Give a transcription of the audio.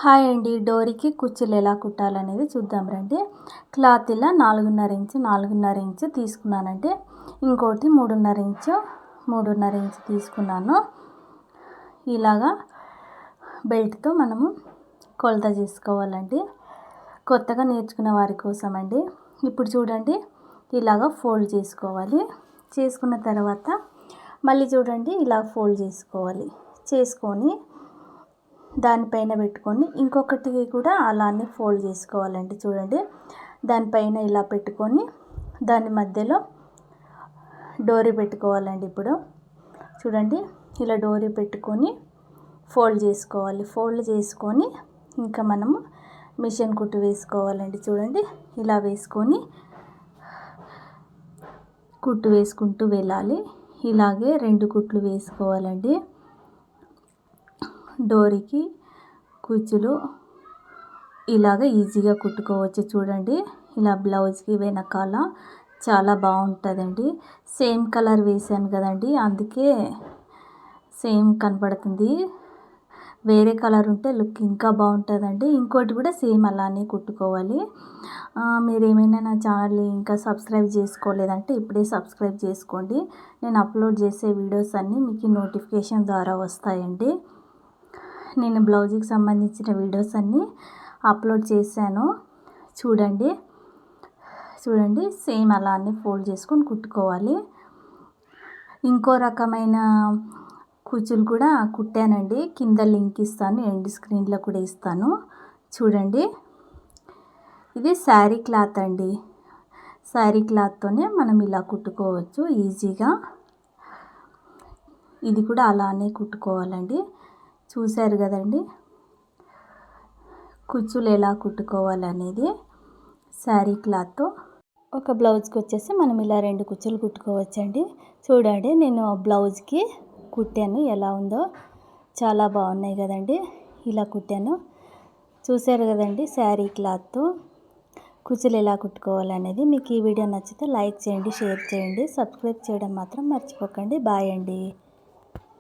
Hi అండి. డోరీకి కుచ్చులు ఎలా కుట్టాలనేది చూద్దాం రండి. క్లాత్ ఇలా 4.5 ఇంచు తీసుకున్నానండి. ఇంకోటి 3.5 ఇంచు తీసుకున్నాను. ఇలాగా బెల్ట్తో మనము కొలత చేసుకోవాలండి. కొత్తగా నేర్చుకునే వారి కోసం అండి. ఇప్పుడు చూడండి, ఇలాగా ఫోల్డ్ చేసుకోవాలి. చేసుకున్న తర్వాత మళ్ళీ చూడండి, ఇలా ఫోల్డ్ చేసుకోవాలి. చేసుకొని దానిపైన పెట్టుకొని ఇంకొకటి కూడా అలానే ఫోల్డ్ చేసుకోవాలండి. చూడండి, దానిపైన ఇలా పెట్టుకొని దాని మధ్యలో డోరీ పెట్టుకోవాలండి. ఇప్పుడు చూడండి, ఇలా డోరీ పెట్టుకొని ఫోల్డ్ చేసుకోవాలి. ఫోల్డ్ చేసుకొని ఇంకా మనము మిషన్ కుట్టు వేసుకోవాలండి. చూడండి, ఇలా వేసుకొని కుట్టు వేసుకుంటూ వెళ్ళాలి. ఇలాగే 2 కుట్లు వేసుకోవాలండి. డోరీకి కుచ్చులు ఇలాగ ఈజీగా కుట్టుకోవచ్చు. చూడండి, ఇలా బ్లౌజ్కి వెనకాల చాలా బాగుంటుందండి. సేమ్ కలర్ వేసాను కదండి, అందుకే సేమ్ కనపడుతుంది. వేరే కలర్ ఉంటే లుక్ ఇంకా బాగుంటుందండి. ఇంకోటి కూడా సేమ్ అలానే కుట్టుకోవాలి. మీరు ఏమైనా నా ఛానల్ని ఇంకా సబ్స్క్రైబ్ చేసుకోలేదంటే ఇప్పుడే సబ్స్క్రైబ్ చేసుకోండి. నేను అప్లోడ్ చేసే వీడియోస్ అన్నీ మీకు నోటిఫికేషన్ ద్వారా వస్తాయండి. నేను బ్లౌజ్కి సంబంధించిన వీడియోస్ అన్నీ అప్లోడ్ చేశాను. చూడండి, సేమ్ అలానే ఫోల్డ్ చేసుకొని కుట్టుకోవాలి. ఇంకో రకమైన కుచ్చులు కూడా కుట్టానండి. కింద లింక్ ఇస్తాను, ఎండ్ స్క్రీన్లో కూడా ఇస్తాను. చూడండి, ఇది శారీ క్లాత్ అండి. శారీ క్లాత్తోనే మనం ఇలా కుట్టుకోవచ్చు ఈజీగా. ఇది కూడా అలానే కుట్టుకోవాలండి. చూశారు కదండి, కుచ్చులు ఎలా కుట్టుకోవాలనేది. శారీ క్లాత్తో ఒక బ్లౌజ్కి వచ్చేసి మనం ఇలా 2 కుచ్చులు కుట్టుకోవచ్చండి. చూడండి, నేను బ్లౌజ్కి కుట్టాను. ఎలా ఉందో చాలా బాగున్నాయి కదండి. ఇలా కుట్టాను. చూశారు కదండి, శారీ క్లాత్తో కుచ్చులు ఎలా కుట్టుకోవాలనేది. మీకు ఈ వీడియో నచ్చితే లైక్ చేయండి, షేర్ చేయండి, సబ్స్క్రైబ్ చేయడం మాత్రం మర్చిపోకండి. బాయ్ అండి.